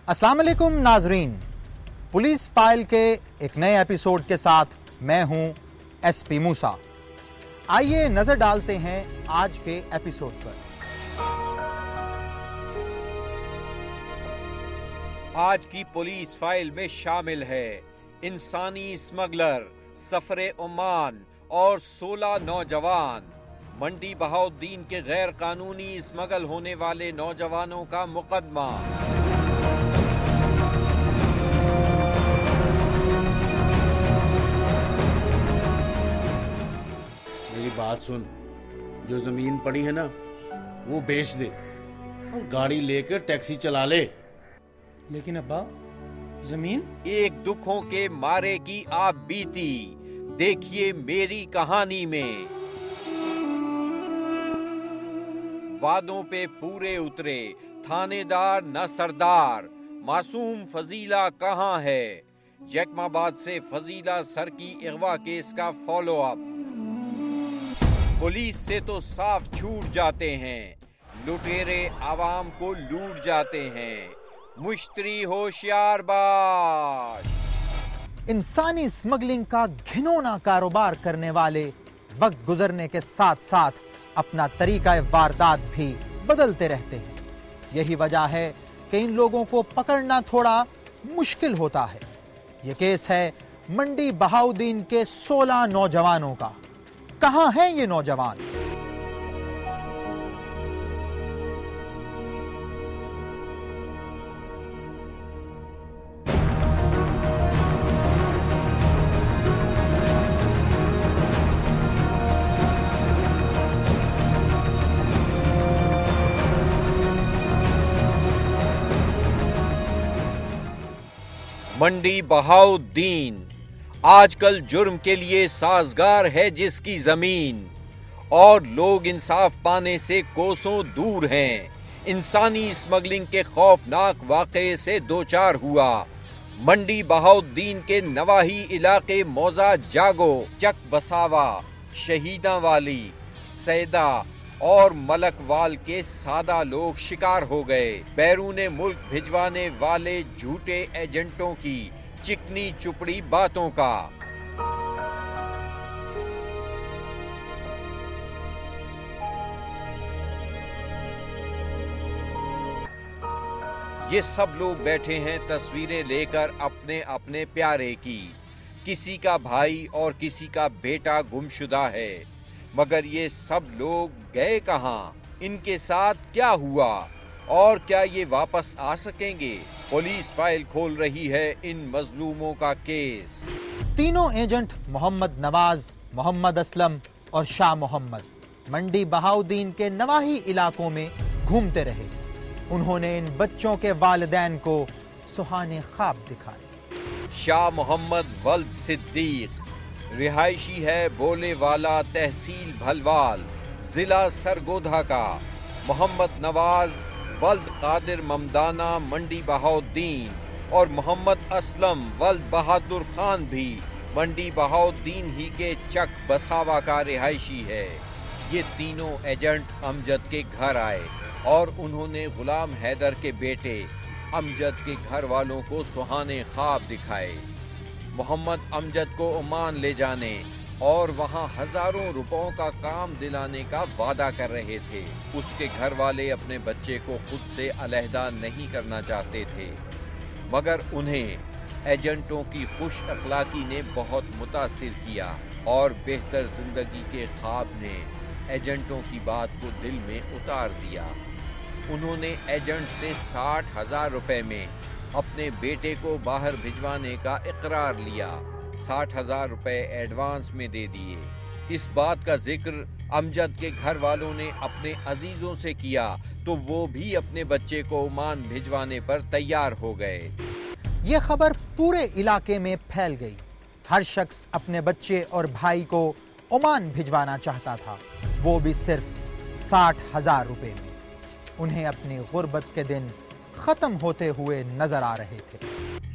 अस्सलाम वालेकुम नाजरीन, पुलिस फाइल के एक नए एपिसोड के साथ मैं हूं एसपी मूसा। आइए नजर डालते हैं आज के एपिसोड पर। आज की पुलिस फाइल में शामिल है इंसानी स्मगलर सफरे ओमान और 16 नौजवान। मंडी बहाउद्दीन के गैर कानूनी स्मगल होने वाले नौजवानों का मुकदमा। मेरी बात सुन, जो जमीन पड़ी है ना वो बेच दे और गाड़ी लेकर टैक्सी चला ले। लेकिन अब्बा, जमीन? एक दुखों के मारे की आप बीती देखिए मेरी कहानी में। वादों पे पूरे उतरे थानेदार न सरदार, मासूम फजीला कहाँ है? जैकमाबाद से फजीला सर की अगवा केस का फॉलो अप। पुलिस से तो साफ छूट जाते हैं, लुटेरे आवाम को लूट जाते हैं। मुश्तरी होशियार बाश। इंसानी स्मगलिंग का घिनौना कारोबार करने वाले वक्त गुजरने के साथ साथ अपना तरीका वारदात भी बदलते रहते हैं। यही वजह है कि इन लोगों को पकड़ना थोड़ा मुश्किल होता है। यह केस है मंडी बहाउद्दीन के 16 नौजवानों का। कहां हैं ये नौजवान? मंडी बहाउद्दीन आजकल जुर्म के लिए साजगार है जिसकी जमीन, और लोग इंसाफ पाने से कोसों दूर हैं। इंसानी स्मगलिंग के खौफनाक वाकये से दो चार हुआ। मंडी बहाउद्दीन के नवाही इलाके मौजा जागो, चक बसावा, शहीदा वाली, सैदा और मलकवाल के सादा लोग शिकार हो गए बैरूने मुल्क भिजवाने वाले झूठे एजेंटों की चिकनी चुपड़ी बातों का। ये सब लोग बैठे हैं तस्वीरें लेकर अपने अपने प्यारे की। किसी का भाई और किसी का बेटा गुमशुदा है, मगर ये सब लोग गए कहां? इनके साथ क्या हुआ और क्या ये वापस आ सकेंगे? पुलिस फाइल खोल रही है इन मजलूमों का केस। तीनों एजेंट मोहम्मद नवाज, मोहम्मद असलम और शाह मोहम्मद मंडी बहाउद्दीन के नवाही इलाकों में घूमते रहे। उन्होंने इन बच्चों के वालिदैन को सुहाने ख्वाब दिखाए। शाह मोहम्मद वल्द सिद्दीक रिहायशी है बोले वाला, तहसील भलवाल, जिला सरगोधा का। मोहम्मद नवाज वल्द कादिर ममदाना मंडी बहाउद्दीन और मोहम्मद असलम वल्द बहादुर खान भी मंडी बहाउद्दीन ही के चक बसावा का रिहायशी है। ये तीनों एजेंट अमजद के घर आए और उन्होंने गुलाम हैदर के बेटे अमजद के घर वालों को सुहाने ख्वाब दिखाए। मोहम्मद अमजद को ओमान ले जाने और वहां हजारों रुपयों का काम दिलाने का वादा कर रहे थे। उसके घर वाले अपने बच्चे को खुद से अलहदा नहीं करना चाहते थे, मगर उन्हें एजेंटों की खुश अखलाकी ने बहुत मुतासिर किया और बेहतर जिंदगी के ख्वाब ने एजेंटों की बात को दिल में उतार दिया। उन्होंने एजेंट से 60,000 रुपए में अपने बेटे को बाहर भिजवाने का इकरार लिया। 60,000 रुपए एडवांस में दे दिए। इस बात का जिक्र अमजद के घर वालों ने अपने अजीजों से किया तो वो भी अपने बच्चे को ओमान भिजवाने पर तैयार हो गए। ये खबर पूरे इलाके में फैल गई। हर शख्स अपने बच्चे और भाई को ओमान भिजवाना चाहता था, वो भी सिर्फ 60,000 रुपए में। उन्हें अपनी गुर्बत के दिन खत्म होते हुए नजर आ रहे थे।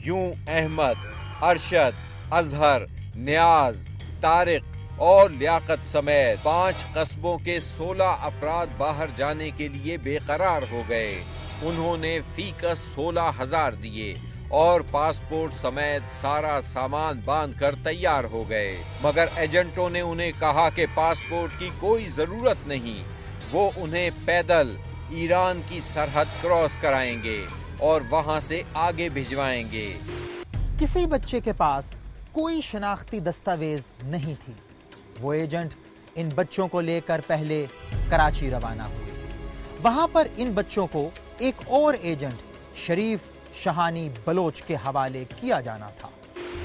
यूं अहमद, अरशद, अजहर, नियाज, तारिक और लियाकत समेत 5 कस्बों के 16 अफराद बाहर जाने के लिए बेकरार हो गए। उन्होंने फीकस 16,000 दिए और पासपोर्ट समेत सारा सामान बांधकर तैयार हो गए, मगर एजेंटों ने उन्हें कहा कि पासपोर्ट की कोई जरूरत नहीं, वो उन्हें पैदल ईरान की सरहद क्रॉस कराएंगे और वहां से आगे भिजवाएंगे। किसी बच्चे के पास कोई शनाख्ती दस्तावेज नहीं थी। वो एजेंट इन बच्चों को लेकर पहले कराची रवाना हुए। वहां पर इन बच्चों को एक और एजेंट शरीफ शहानी बलोच के हवाले किया जाना था।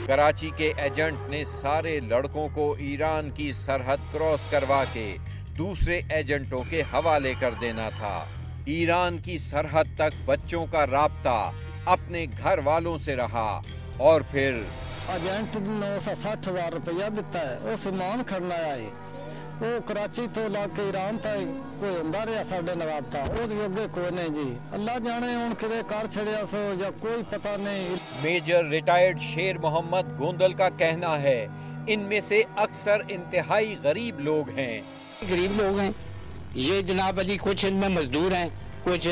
कराची के एजेंट ने सारे लड़कों को ईरान की सरहद क्रॉस करवा के दूसरे एजेंटों के हवाले कर देना था। ईरान की सरहद तक बच्चों का राब्ता अपने घर वालों से रहा और फिर एजेंट 960,000 रुपया दिता है, वो समान खड़ना आए, वो कराची तो लाके ईरान तक कोई हुंदा रहा साडे नवाब था, ओदे अगे कोई नहीं जी। अल्लाह जाने हुण किवे कर छड़िया सो या कोई पता नहीं। मेजर रिटायर्ड शेर मोहम्मद गोंदल का कहना है, इनमें से अक्सर इंतहाई गरीब लोग हैं। गरीब लोग हैं ये जनाब अली, कुछ इनमें मजदूर हैं, कुछ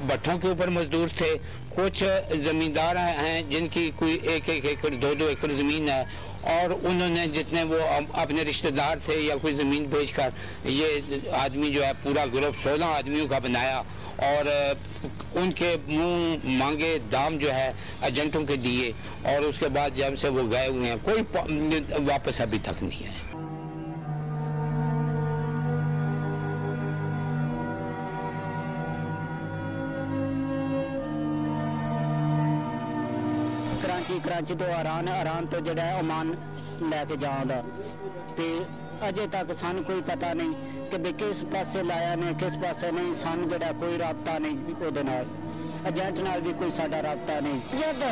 भट्ठों के ऊपर मजदूर थे, कुछ जमींदार हैं जिनकी कोई 1-1 एकड़ 2-2 एकड़ जमीन है और उन्होंने जितने वो अपने रिश्तेदार थे या कोई ज़मीन बेचकर ये आदमी जो है पूरा ग्रुप 16 आदमियों का बनाया और उनके मुंह मांगे दाम जो है एजेंटों के दिए और उसके बाद जब से वो गए हुए हैं, कोई वापस अभी तक नहीं है। कराची तो आरान तो जड़ा ओमान लैके जाऊंगा ते अजे तक सन कोई पता नहीं कि भी किस पासे लाया ने किस पासे नहीं, सन जड़ा कोई राबता नहीं ओदे नाल, एजेंट नाल भी कोई साडा राबता नहीं। जद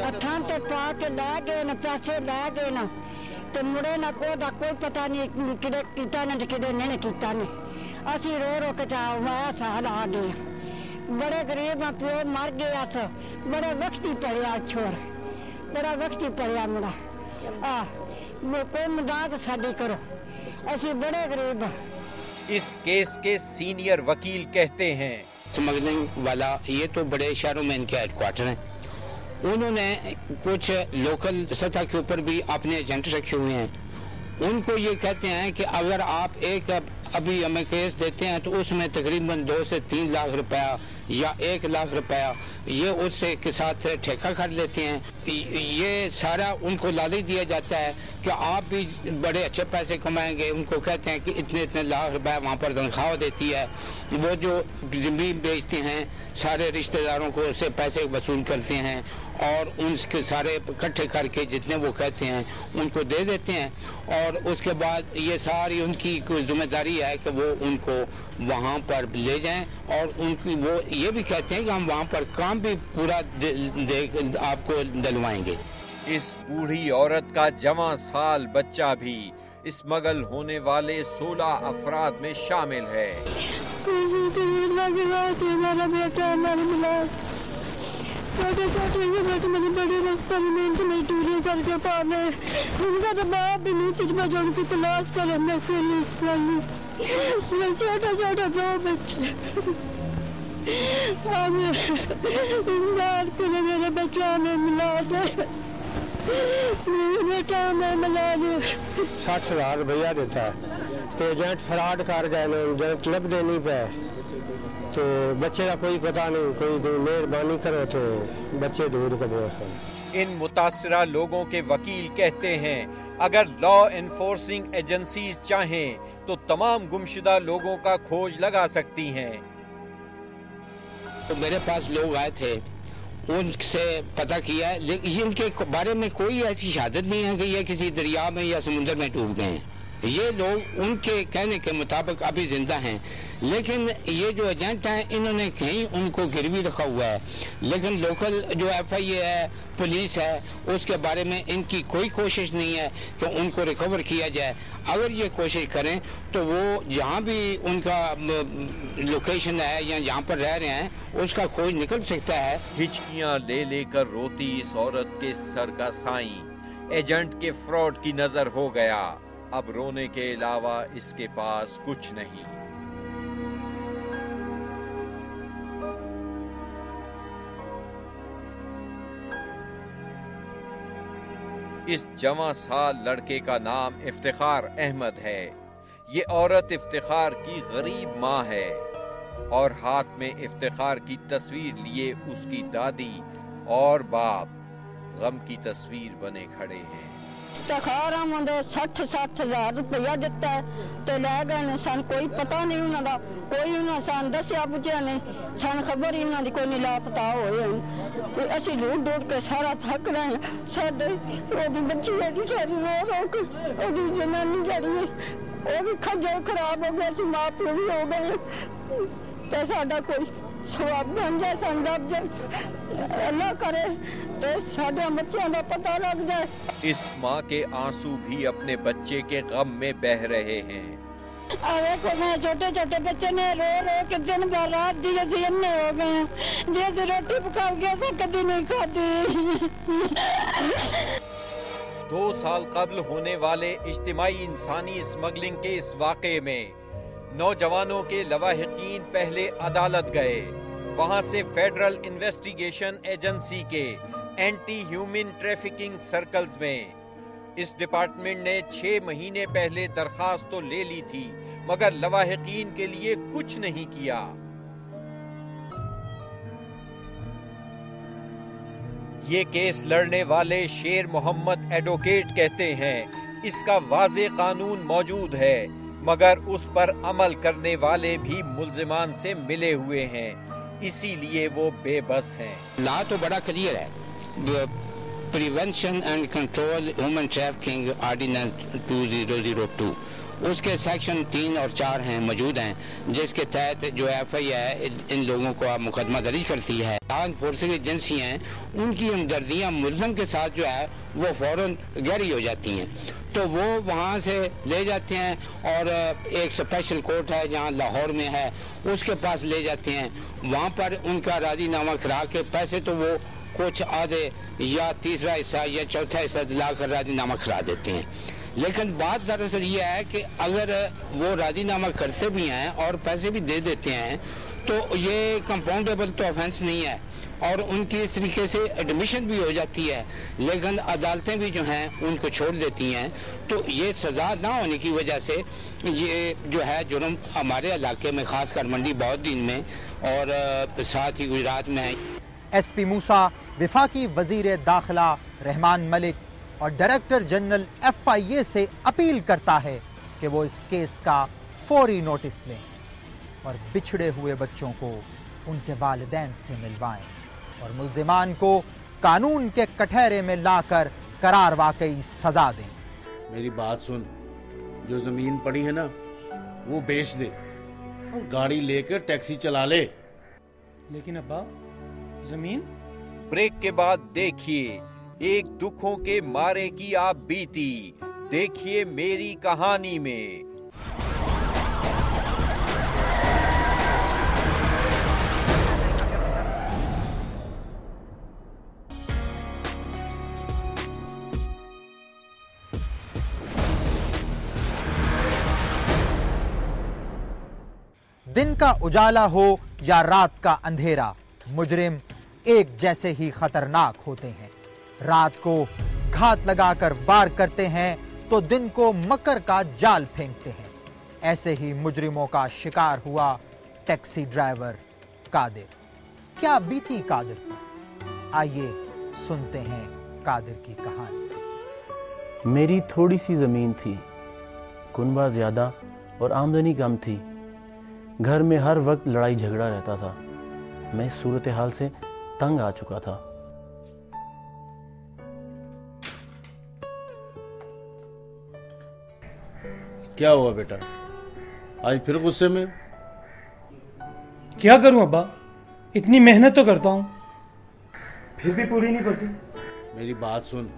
अठां ते पा के लै गए न पैसे लै गए न ते मुड़े ना कोई पता नहीं किदे कीता ने किदे नहीं कीता ने। असी रो रो के वाया साल आ गए, बड़े गरीब प्यो मर गया, बड़े वक्ती पड़िया छोर, बड़ा वक्ती पड़िया मुड़ा कोई मदद साडी करो, असी बड़े गरीब। इस केस के सीनियर वकील कहते हैं, स्मगलिंग वाला ये तो बड़े शहरों में इनके हेडक्वार्टर हैं, उन्होंने कुछ लोकल सतह के ऊपर भी अपने एजेंट रखे हुए हैं। उनको ये कहते हैं कि अगर आप एक अभी हमें केस देते हैं तो उसमें तकरीबन 2 से 3 लाख रुपया या 1 लाख रुपया ये उससे के साथ ठेका कर लेते हैं। ये सारा उनको लालच दिया जाता है कि आप भी बड़े अच्छे पैसे कमाएंगे। उनको कहते हैं कि इतने इतने लाख रुपया वहाँ पर तनख्वाह देती है। वो जो ज़मीन बेचते हैं सारे रिश्तेदारों को उससे पैसे वसूल करते हैं और उनके सारे इकट्ठे करके जितने वो कहते हैं उनको दे देते हैं और उसके बाद ये सारी उनकी जिम्मेदारी है कि वो उनको वहाँ पर ले जाएं और उनकी वो ये भी कहते हैं कि हम वहाँ पर काम भी पूरा आपको दिलवाएंगे। इस बूढ़ी औरत का जवां साल बच्चा भी स्मगल होने वाले 16 अफराद में शामिल है। छोटे बेटे मैंने बड़े रास्ते में मेहनत मजदूरी करके पाले, उनका तो बाप भी नहीं सिर्फ जो उनकी तलाश करे मैं छोटा छोटा 2 बच्चे मेरे बच्चा में मिला दे, बेटा में मिला दे। 60,000 रुपया देता है तो एजेंट फ्रॉड कर गए, एजेंट लब देनी पे तो बच्चे का कोई पता नहीं, कोई मेहरबानी करो तो बच्चे दूर कर दो। इन मुतासरा लोगों के वकील कहते हैं अगर लॉ एनफोर्सिंग एजेंसीज चाहें तो तमाम गुमशुदा लोगों का खोज लगा सकती हैं। तो मेरे पास लोग आए थे, उनसे पता किया लेकिन इनके बारे में कोई ऐसी शहादत नहीं है कि ये किसी दरिया में या समुद्र में डूब गए हैं। ये लोग उनके कहने के मुताबिक अभी जिंदा हैं, लेकिन ये जो एजेंट हैं इन्होंने कहीं उनको गिरवी रखा हुआ है। लेकिन लोकल जो FIA है, पुलिस है, उसके बारे में इनकी कोई कोशिश नहीं है कि उनको रिकवर किया जाए। अगर ये कोशिश करें तो वो जहाँ भी उनका लोकेशन है या जहाँ पर रह रहे हैं उसका खोज निकल सकता है। हिचकियाँ ले लेकर रोती इस औरत के सर का साईं एजेंट के फ्रॉड की नजर हो गया। अब रोने के अलावा इसके पास कुछ नहीं। इस जवां साल लड़के का नाम इफ्तिखार अहमद है। ये औरत इफ्तिखार की गरीब माँ है और हाथ में इफ्तिखार की तस्वीर लिए उसकी दादी और बाप गम की तस्वीर बने खड़े हैं। इफ्तिखार आमद 60-60 रुपया दिता ते लै गए ने। सन कोई पता नहीं उन्हां दा, कोई उन्हां सन दस्या पुछया नहीं, सन खबर ही उन्हां दी कोई नहीं, लापता होए ते असीं ढूंढ के सारा थक रहे हैं। साडे ओदी बच्ची एडी सारी रो के ओदी जनानी जड़ी ओ भी खज्जल खराब हो गया, मां प्यो भी हो गए ते साडा कोई सवाब बन जाए, सन रब अल्लाह करे ते साडे बच्चों का पता लग जाए। इस माँ के आंसू भी अपने बच्चे के गम में बह रहे हैं। देखो मैं छोटे छोटे बच्चे ने रो रो के दिन भर रात जी ऐसे अन्ने हो गए हैं, जैसे रोटी पका के ऐसे कभी नहीं खाती। 2 साल कबल होने वाले इज्तिमाई इंसानी स्मगलिंग के इस वाक़े में नौजवानों के लवाहिकीन पहले अदालत गए। वहां से फेडरल इन्वेस्टिगेशन एजेंसी के एंटी ह्यूमन ट्रैफिकिंग सर्कल्स में इस डिपार्टमेंट ने 6 महीने पहले दरखास्त तो ले ली थी, मगर लवाहिकीन के लिए कुछ नहीं किया। ये केस लड़ने वाले शेर मोहम्मद एडवोकेट कहते हैं इसका वाज़े कानून मौजूद है, मगर उस पर अमल करने वाले भी मुल्जिमान से मिले हुए हैं, इसीलिए वो बेबस हैं। ला तो बड़ा क्लियर है। Prevention and control human trafficking ordinance 2002 उसके सेक्शन 3 और 4 हैं मौजूद हैं, जिसके तहत जो FIA इन लोगों को मुकदमा दर्ज करती है। फोर्सिंग एजेंसी हैं, उनकी हमदर्दियाँ मुल्ज़म के साथ जो है वो फ़ौरन गहरी हो जाती हैं, तो वो वहाँ से ले जाते हैं और एक स्पेशल कोर्ट है जहाँ लाहौर में है, उसके पास ले जाते हैं। वहाँ पर उनका राजीनामा करा के पैसे तो वो कुछ आधे या तीसरा हिस्सा या चौथा हिस्सा दिलाकर राजीनामा करा देते हैं। लेकिन बात दरअसल ये है कि अगर वो राजीनामा करते भी हैं और पैसे भी दे देते हैं तो ये कंपाउंडेबल तो ऑफेंस नहीं है और उनकी इस तरीके से एडमिशन भी हो जाती है, लेकिन अदालतें भी जो हैं उनको छोड़ देती हैं। तो ये सज़ा ना होने की वजह से ये जो है जुर्म हमारे इलाके में खासकर मंडी बहाउद्दीन में और साथ ही गुजरात में है। SP मूसा विफाकी वजीर दाखिला रहमान मलिक और डायरेक्टर जनरल FIA से अपील करता है कि वो इस केस का फौरी नोटिस लें और बिछड़े हुए बच्चों को उनके वालिदैन से मिलवाएं और मुल्जिमान को कानून के कटहरे में लाकर करार वाकई सजा दें। मेरी बात सुन, जो जमीन पड़ी है ना वो बेच दे और गाड़ी लेकर टैक्सी चला ले। लेकिन अब्बा जमीन। ब्रेक के बाद देखिए एक दुखों के मारे की आप बीती, देखिए मेरी कहानी में। दिन का उजाला हो या रात का अंधेरा, मुजरिम एक जैसे ही खतरनाक होते हैं। रात को घात लगाकर वार करते हैं तो दिन को मकर का जाल फेंकते हैं। ऐसे ही मुजरिमों का शिकार हुआ टैक्सी ड्राइवर कादिर। क्या बीती कादिर पर? आइए सुनते हैं कादिर की कहानी। मेरी थोड़ी सी जमीन थी, कुनबा ज्यादा और आमदनी कम थी। घर में हर वक्त लड़ाई झगड़ा रहता था। मैं इस सूरत हाल से तंग आ चुका था। क्या हुआ बेटा, आज फिर गुस्से में? क्या करूं अब्बा, इतनी मेहनत तो करता हूं फिर भी पूरी नहीं पड़ती। मेरी बात सुन,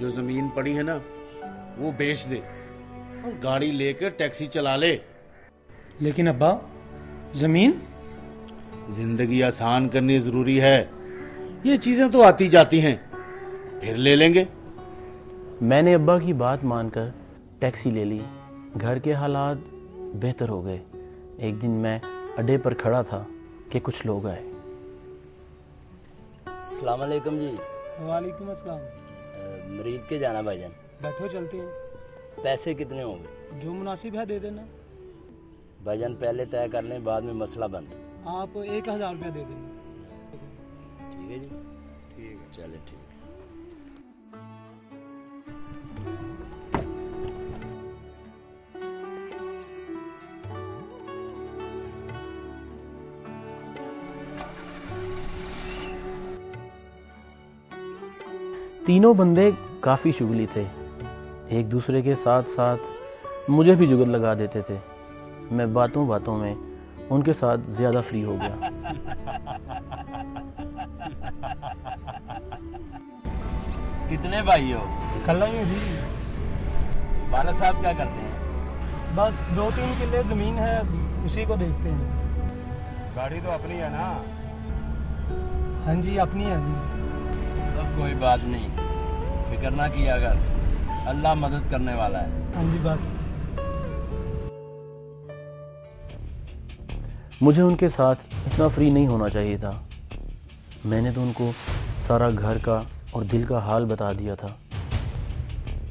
जो जमीन पड़ी है ना वो बेच दे और गाड़ी लेकर टैक्सी चला ले। लेकिन अब्बा जमीन। जिंदगी आसान करनी जरूरी है, ये चीजें तो आती जाती हैं, फिर ले लेंगे। मैंने अब्बा की बात मानकर टैक्सी ले ली। घर के हालात बेहतर हो गए। एक दिन मैं अड्डे पर खड़ा था कि कुछ लोग आए। अस्सलाम वालेकुम जी। वालेकुम अस्सलाम। मरीज के जाना भाईजान? बैठो चलते हैं। पैसे कितने होंगे? जो मुनासिब है दे देना। भाईजान पहले तय कर लें, बाद में मसला बंद। आप 1000 रुपया दे देना। ठीक है जी, ठीक है, चले ठीक है। तीनों बंदे काफ़ी शुगली थे, एक दूसरे के साथ साथ मुझे भी जुगल लगा देते थे। मैं बातों बातों में उनके साथ ज़्यादा फ्री हो गया। कितने भाई हो? कल्ला ही जी। वाला साहब क्या करते हैं? बस 2-3 किले ज़मीन है, उसी को देखते हैं। गाड़ी तो अपनी है ना? हाँ जी अपनी है जी। अब कोई बात नहीं, फिक्र ना किया कर, अल्लाह मदद करने वाला है। हाँ जी बस। मुझे उनके साथ इतना फ्री नहीं होना चाहिए था। मैंने तो उनको सारा घर का और दिल का हाल बता दिया था।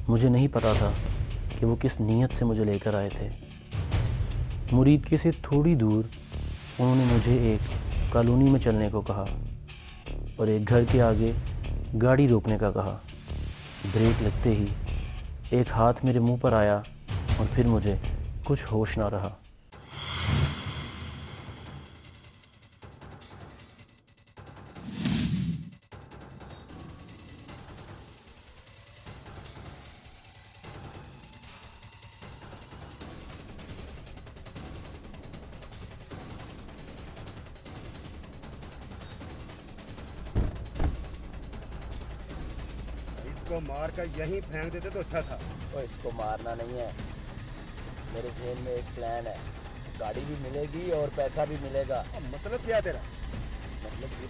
मुझे नहीं पता था कि वो किस नीयत से मुझे लेकर आए थे। मुरीद के से थोड़ी दूर उन्होंने मुझे एक कॉलोनी में चलने को कहा और एक घर के आगे गाड़ी रोकने का कहा। ब्रेक लगते ही एक हाथ मेरे मुंह पर आया और फिर मुझे कुछ होश ना रहा। इसको मार कर यहीं फेंक देते तो अच्छा था। तो इसको मारना नहीं है, मेरे जेल में एक प्लान है। गाड़ी भी मिलेगी और पैसा भी मिलेगा। मतलब क्या तेरा? मतलब कि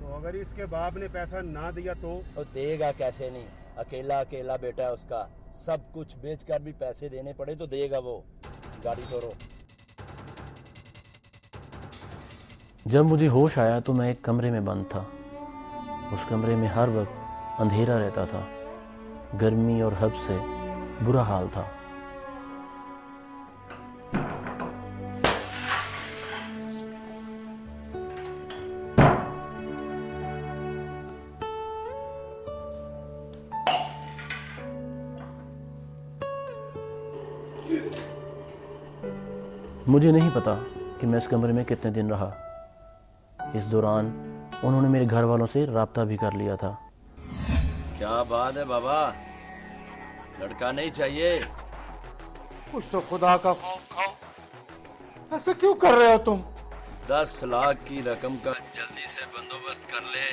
तो अगर इसके बाप ने पैसा ना दिया तो देगा कैसे नहीं, अकेला अकेला बेटा है उसका, सब कुछ बेचकर भी पैसे देने पड़े तो देगा वो। गाड़ी तोड़ो। जब मुझे होश आया तो मैं एक कमरे में बंद था। उस कमरे में हर वक्त अंधेरा रहता था। गर्मी और हब से बुरा हाल था। मुझे नहीं पता कि मैं इस कमरे में कितने दिन रहा। इस दौरान उन्होंने मेरे घर वालों से राब्ता भी कर लिया था। क्या बात है बाबा, लड़का नहीं चाहिए? कुछ तो खुदा का खौफ खाओ। ऐसा क्यों कर रहे हो तुम? 10 लाख की रकम का जल्दी से बंदोबस्त कर ले,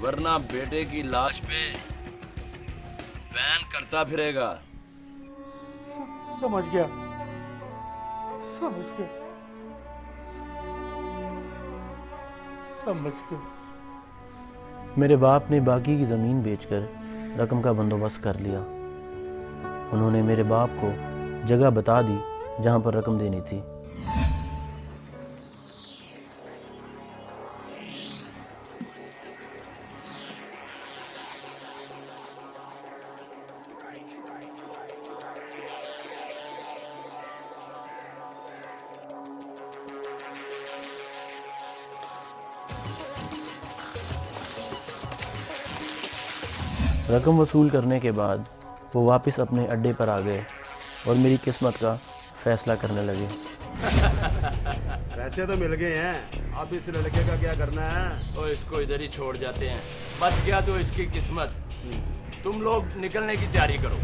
वरना बेटे की लाश पे बैन करता फिरेगा। समझ गया, समझ गया, समझ गया। मेरे बाप ने बाकी की ज़मीन बेचकर रकम का बंदोबस्त कर लिया। उन्होंने मेरे बाप को जगह बता दी जहां पर रकम देनी थी। रकम वसूल करने के बाद वो वापस अपने अड्डे पर आ गए और मेरी किस्मत का फैसला करने लगे। पैसे तो मिल गए हैं, अब इस लड़के का क्या करना है? तो इसको इधर ही छोड़ जाते हैं, बच गया तो इसकी किस्मत। तुम लोग निकलने की तैयारी करो।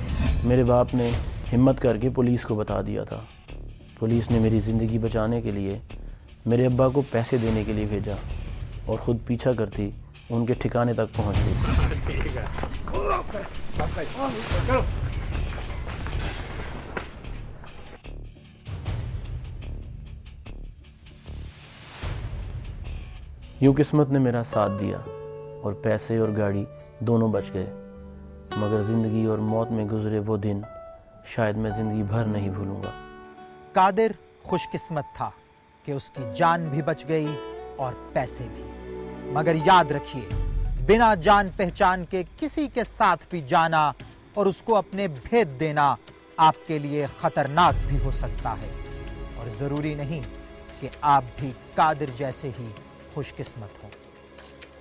मेरे बाप ने हिम्मत करके पुलिस को बता दिया था। पुलिस ने मेरी ज़िंदगी बचाने के लिए मेरे अब्बा को पैसे देने के लिए भेजा और ख़ुद पीछा करती उनके ठिकाने तक पहुंच गई। ठीक है। यूँ किस्मत ने मेरा साथ दिया और पैसे और गाड़ी दोनों बच गए। मगर ज़िंदगी और मौत में गुजरे वो दिन शायद मैं ज़िंदगी भर नहीं भूलूंगा। कादिर खुशकिस्मत था। कि उसकी जान भी बच गई और पैसे भी। मगर याद रखिए, बिना जान पहचान के किसी के साथ भी जाना और उसको अपने भेद देना आपके लिए खतरनाक भी हो सकता है। और जरूरी नहीं कि आप भी कादिर जैसे ही खुशकिस्मत हो।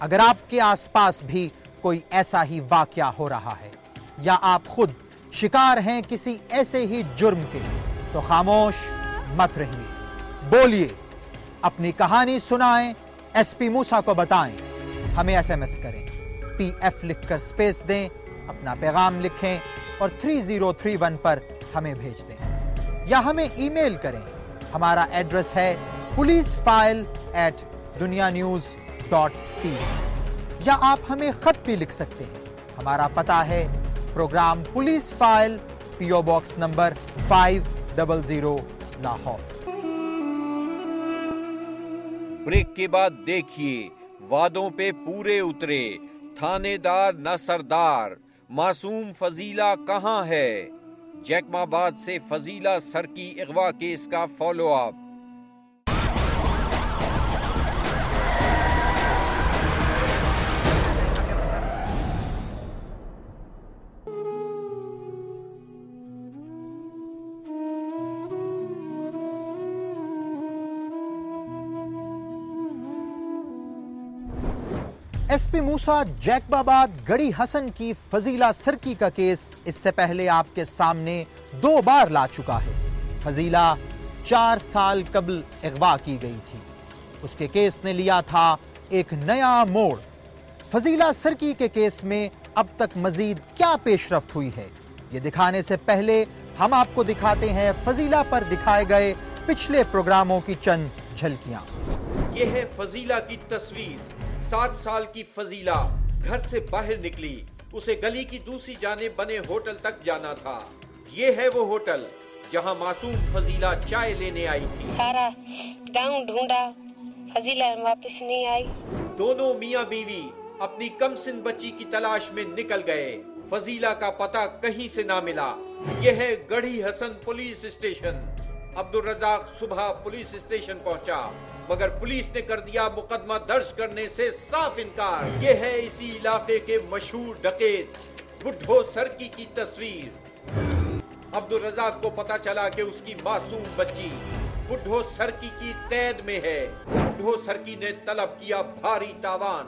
अगर आपके आसपास भी कोई ऐसा ही वाकया हो रहा है या आप खुद शिकार हैं किसी ऐसे ही जुर्म के, तो खामोश मत रहिए, बोलिए, अपनी कहानी सुनाएं, एसपी मूसा को बताएं, हमें एसएमएस करें, पीएफ लिखकर स्पेस दें, अपना पैगाम लिखें और 3031 पर हमें भेज दें, या हमें ईमेल करें। हमारा एड्रेस है policeFile@dunianews.tv, या आप हमें खत भी लिख सकते हैं। हमारा पता है programme police file, PO box number 500 Lahore. Break के बाद देखिए, वादों पे पूरे उतरे, थानेदार न सरदार, मासूम फजीला कहां है? जैकमाबाद से फजीला सर की अगवा केस का फॉलो अप। एसपी मूसा, जैकबाबाद गड़ी हसन की फजीला सरकी का केस इससे पहले आपके सामने 2 बार ला चुका है। फजीला 4 साल कबल अगवा की गई थी। उसके केस ने लिया था एक नया मोड़। फजीला सरकी के केस में अब तक मजीद क्या पेशरफ्त हुई है, ये दिखाने से पहले हम आपको दिखाते हैं फजीला पर दिखाए गए पिछले प्रोग्रामों की चंद झलकियां। यह है फजीला की तस्वीर। 7 साल की फजीला घर से बाहर निकली। उसे गली की दूसरी जानिब बने होटल तक जाना था। ये है वो होटल जहां मासूम फजीला चाय लेने आई थी। सारा गांव ढूंढा, फजीला वापस नहीं आई। दोनों मियां बीवी अपनी कमसिन बच्ची की तलाश में निकल गए। फजीला का पता कहीं से ना मिला। यह है गढ़ी हसन पुलिस स्टेशन। अब्दुल रजाक सुबह पुलिस स्टेशन पहुंचा, मगर पुलिस ने कर दिया मुकदमा दर्ज करने से साफ इनकार। ये है इसी इलाके के मशहूर डकैत बुड्ढो सरकी की तस्वीर। अब्दुल रजाक को पता चला कि उसकी मासूम बच्ची बुड्ढो सरकी की कैद में है। बुड्ढो सरकी ने तलब किया भारी तावान,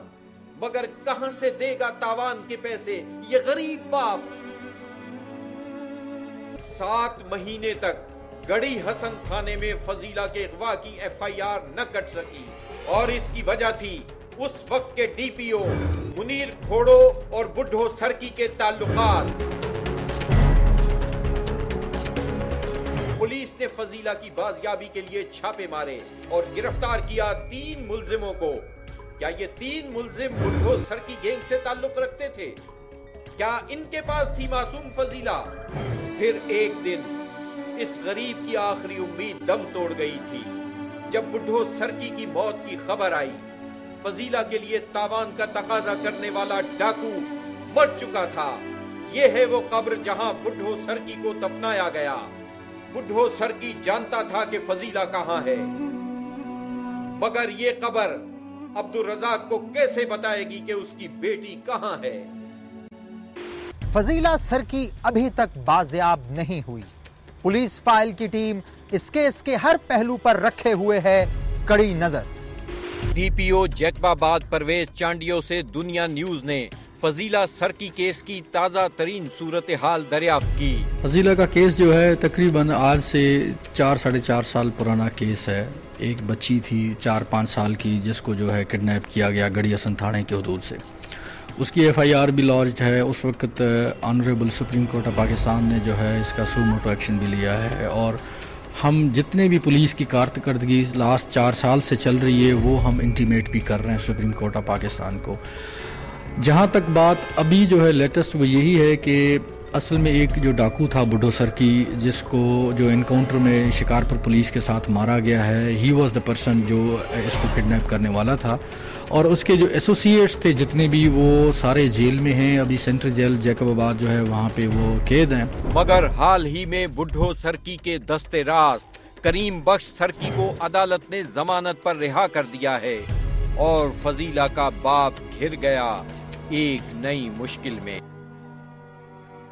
मगर कहां से देगा तावान के पैसे ये गरीब बाप। 7 महीने तक गढ़ी हसन थाने में फजीला के अगवा की FIR न कट सकी, और इसकी वजह थी उस वक्त के DPO मुनीर खोड़ो और बुड्ढो सरकी के ताल्लुकात। पुलिस ने फजीला की बाजियाबी के लिए छापे मारे और गिरफ्तार किया 3 मुल्जिमों को। क्या ये 3 मुल्जिम बुड्ढो सरकी गैंग से ताल्लुक रखते थे? क्या इनके पास थी मासूम फजीला? फिर एक दिन इस गरीब की आखिरी उम्मीद दम तोड़ गई थी जब बुड्ढो सरकी की मौत की खबर आई। फजीला के लिए तावान का तकाजा करने वाला डाकू मर चुका था। ये है वो कब्र जहां बुड्ढो सरकी को दफनाया गया। बुड्ढो सरकी जानता था कि फजीला कहां है, मगर ये कब्र अब्दुल रजाक को कैसे बताएगी कि उसकी बेटी कहां है? फजीला सरकी अभी तक बाजियाब नहीं हुई। पुलिस फाइल की टीम इस केस के हर पहलू पर रखे हुए है कड़ी नजर। DPO जैकबाबाद परवेज चांडियो से दुनिया न्यूज ने फजीला सरकी केस की ताज़ा तरीन सूरत हाल दरियाफ्त की। फजीला का केस जो है तकरीबन आज से 4-4.5 साल पुराना केस है। एक बच्ची थी 4-5 साल की जिसको जो है किडनैप किया गया गढ़ी हसन थाने के हदूद से। उसकी FIR भी लॉन्च है। उस वक्त honourable supreme court of Pakistan ने जो है इसका सू मोटो एक्शन भी लिया है, और हम जितने भी पुलिस की कारकर्दगी लास्ट 4 साल से चल रही है वो हम इंटीमेट भी कर रहे हैं सुप्रीम कोर्ट ऑफ पाकिस्तान को। जहाँ तक बात अभी जो है लेटेस्ट वो यही है कि असल में एक जो डाकू था बुड्ढो सरकी, जिसको जो इनकाउंटर में शिकारपुर पुलिस के साथ मारा गया है, ही वॉज द पर्सन जो इसको किडनैप करने वाला था, और उसके जो एसोसिएट्स थे जितने भी वो सारे जेल में हैं। अभी सेंट्रल जेल जैकबाबाद जो है वहाँ पे वो कैद हैं। मगर हाल ही में बुड्ढो सरकी के दस्ते रास्त करीम बख्श सर्की को अदालत ने जमानत पर रिहा कर दिया है और फजीला का बाप घिर गया एक नई मुश्किल में।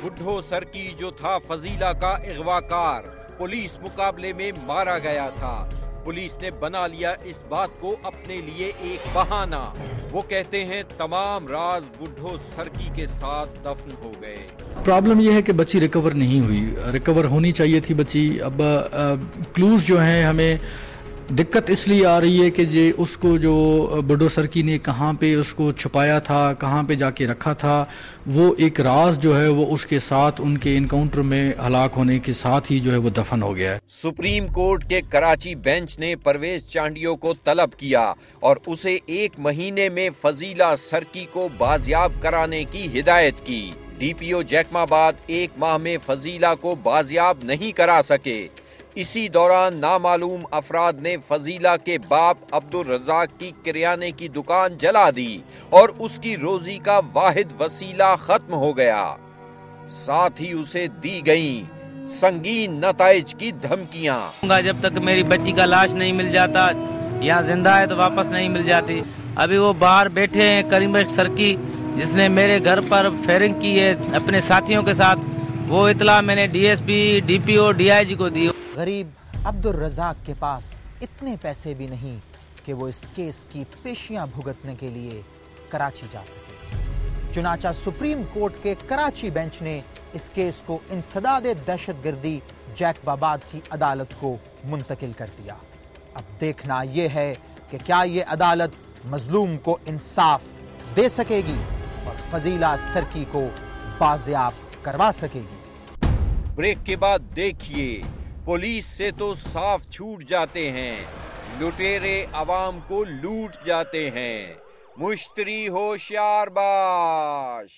बुड्ढो सर्की जो था फजीला का अगवाकार, पुलिस मुकाबले में मारा गया था। पुलिस ने बना लिया इस बात को अपने लिए एक बहाना। वो कहते हैं तमाम राज बुड्ढो सर्की के साथ दफन हो गए। प्रॉब्लम यह है कि बच्ची रिकवर नहीं हुई, रिकवर होनी चाहिए थी बच्ची। अब क्लूज जो हैं हमें दिक्कत इसलिए आ रही है कि ये उसको जो बुड्ढो सर्की ने कहाँ पे उसको छुपाया था, कहाँ पे जाके रखा था, वो एक राज जो है वो उसके साथ उनके इनकाउंटर में हलाक होने के साथ ही जो है वो दफन हो गया है। सुप्रीम कोर्ट के कराची बेंच ने परवेज चांडियो को तलब किया और उसे 1 महीने में फजीला सर्की को बाजियाब कराने की हिदायत की। डीपीओ जैकमाबाद 1 माह में फजीला को बाजियाब नहीं करा सके। इसी दौरान नामालूम अफराद ने फजीला के बाप अब्दुल रज़ाक की किराने की दुकान जला दी और उसकी रोजी का वाहिद वसीला खत्म हो गया। साथ ही उसे दी गई संगीन नताइज की धमकियां। जब तक मेरी बच्ची का लाश नहीं मिल जाता, यहाँ जिंदा है तो वापस नहीं मिल जाती। अभी वो बाहर बैठे हैं करीम बख्श सर्की, जिसने मेरे घर पर फायरिंग की है अपने साथियों के साथ। वो इतला मैंने डीएसपी, डीपीओ, डीआईजी को दी। गरीब अब्दुल रज़ाक के पास इतने पैसे भी नहीं कि वो इस केस की पेशियां भुगतने के लिए कराची जा सके। चुनाचा सुप्रीम कोर्ट के कराची बेंच ने इस केस को इंसदाद दहशतगर्दी जैकबाबाद की अदालत को मुंतकिल कर दिया। अब देखना यह है कि क्या ये अदालत मजलूम को इंसाफ दे सकेगी और फजीला सर्की को बाजियाब करवा सकेगी। ब्रेक के बाद देखिए, पुलिस से तो साफ छूट जाते हैं, लुटेरे अवाम को लूट जाते हैं। मुश्तरी होशियार बाश।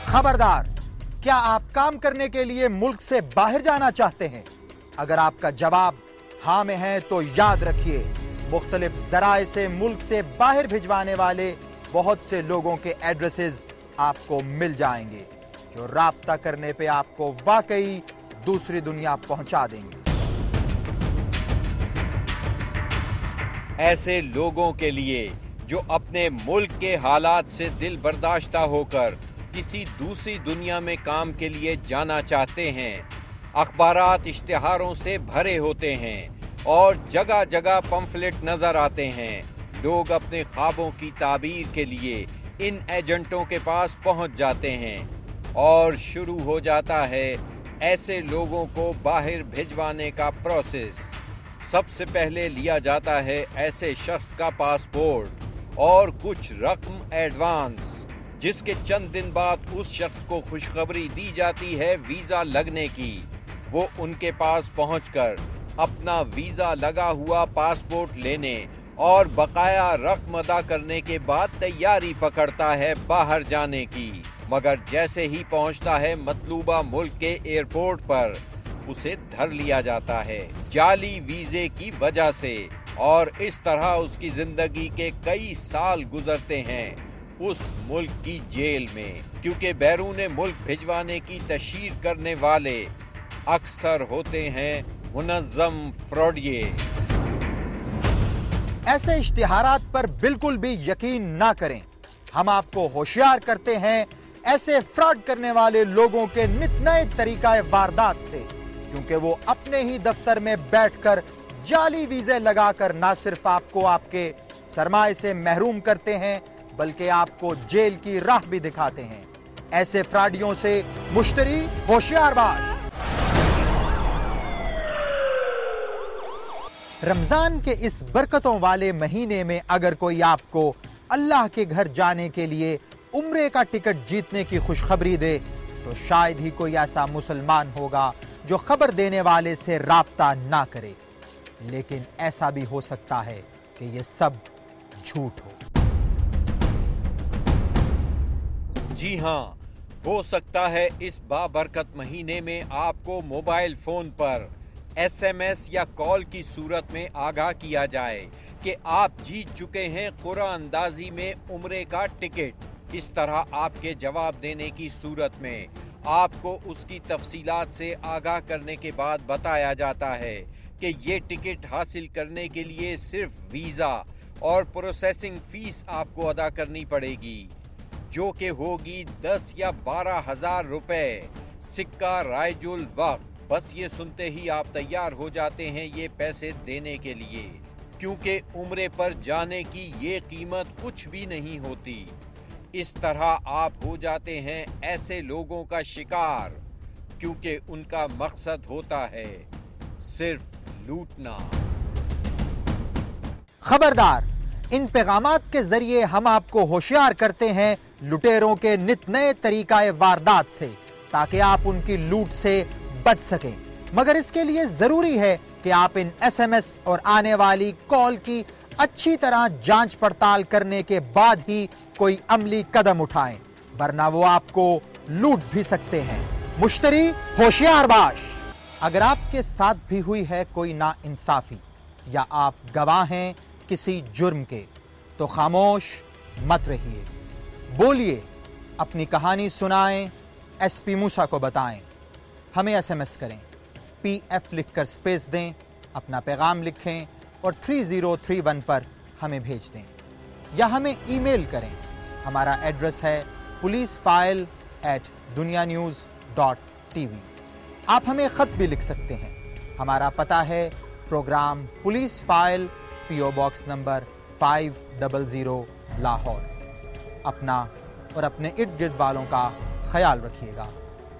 खबरदार, क्या आप काम करने के लिए मुल्क से बाहर जाना चाहते हैं? अगर आपका जवाब हाँ में है तो याद रखिए, मुख्तलिफ जराए से मुल्क से बाहर भिजवाने वाले बहुत से लोगों के एड्रेसेस आपको मिल जाएंगे, जो राब्ता करने पे आपको वाकई दूसरी दुनिया पहुंचा देंगे। ऐसे लोगों के लिए जो अपने मुल्क के हालात से दिल बर्दाश्ता होकर किसी दूसरी दुनिया में काम के लिए जाना चाहते हैं, अखबारात इश्तिहारों से भरे होते हैं और जगह जगह पंफलेट नजर आते हैं। लोग अपने ख्वाबों की ताबीर के लिए इन एजेंटों के पास पहुंच जाते हैं और शुरू हो जाता है ऐसे लोगों को बाहर भिजवाने का प्रोसेस। सबसे पहले लिया जाता है ऐसे शख्स का पासपोर्ट और कुछ रकम एडवांस, जिसके चंद दिन बाद उस शख्स को खुशखबरी दी जाती है वीजा लगने की। वो उनके पास पहुंचकर अपना वीजा लगा हुआ पासपोर्ट लेने और बकाया रकम अदा करने के बाद तैयारी पकड़ता है बाहर जाने की। मगर जैसे ही पहुंचता है मतलूबा मुल्क के एयरपोर्ट पर, उसे धर लिया जाता है जाली वीजे की वजह से, और इस तरह उसकी जिंदगी के कई साल गुजरते हैं उस मुल्क की जेल में, क्योंकि बैरून मुल्क भिजवाने की तशहीर करने वाले अक्सर होते हैं मुनज़्ज़म फ्रॉडिये। ऐसे इश्तिहारात पर बिल्कुल भी यकीन ना करें। हम आपको होशियार करते हैं ऐसे फ्रॉड करने वाले लोगों के नित नए तरीकाए वारदात से, क्योंकि वो अपने ही दफ्तर में बैठकर जाली वीजे लगाकर ना सिर्फ आपको आपके सरमाए से महरूम करते हैं, बल्कि आपको जेल की राह भी दिखाते हैं। ऐसे फ्रॉडियों से मुश्तरी होशियार बाश। रमजान के इस बरकतों वाले महीने में अगर कोई आपको अल्लाह के घर जाने के लिए उम्रे का टिकट जीतने की खुशखबरी दे, तो शायद ही कोई ऐसा मुसलमान होगा जो खबर देने वाले से राब्ता ना करे। लेकिन ऐसा भी हो सकता है कि यह सब झूठ हो। जी हाँ, हो सकता है इस बाबरकत महीने में आपको मोबाइल फोन पर SMS या कॉल की सूरत में आगाह किया जाए कि आप जीत चुके हैं कुरान अंदाजी में उम्रे का टिकट। इस तरह आपके जवाब देने की सूरत में आपको उसकी तफसीलात से आगाह करने के बाद बताया जाता है कि ये टिकट हासिल करने के लिए सिर्फ वीज़ा और प्रोसेसिंग फीस आपको अदा करनी पड़ेगी, जो कि होगी 10 या 12 हजार रुपए। सिक्का रायजुल वक्त। बस ये सुनते ही आप तैयार हो जाते हैं ये पैसे देने के लिए, क्योंकि उम्रे पर जाने की ये कीमत कुछ भी नहीं होती। इस तरह आप हो जाते हैं ऐसे लोगों का शिकार, क्योंकि उनका मकसद होता है सिर्फ लूटना। खबरदार, इन पैगामात के जरिए हम आपको होशियार करते हैं लुटेरों के नित नए तरीकाए वारदात से, ताकि आप उनकी लूट से बच सकें। मगर इसके लिए जरूरी है कि आप इन SMS और आने वाली कॉल की अच्छी तरह जांच पड़ताल करने के बाद ही कोई अमली कदम उठाएं, वरना वो आपको लूट भी सकते हैं। मुश्तरी होशियार बाश। अगर आपके साथ भी हुई है कोई नाइंसाफी या आप गवाह हैं किसी जुर्म के, तो खामोश मत रहिए, बोलिए, अपनी कहानी सुनाएं, SP मूसा को बताएं। हमें SMS करें, PF लिखकर स्पेस दें, अपना पैगाम लिखें और 3031 पर हमें भेज दें, या हमें ईमेल करें। हमारा एड्रेस है policeFile@dunianews.tv। आप हमें ख़त भी लिख सकते हैं। हमारा पता है programme police file, PO box number 500 Lahore. अपना और अपने इर्द गिर्द वालों का ख्याल रखिएगा।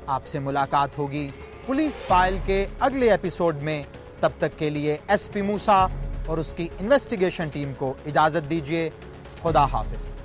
आपसे मुलाकात होगी पुलिस फाइल के अगले एपिसोड में। तब तक के लिए SP मूसा और उसकी इन्वेस्टिगेशन टीम को इजाज़त दीजिए। खुदा हाफिज।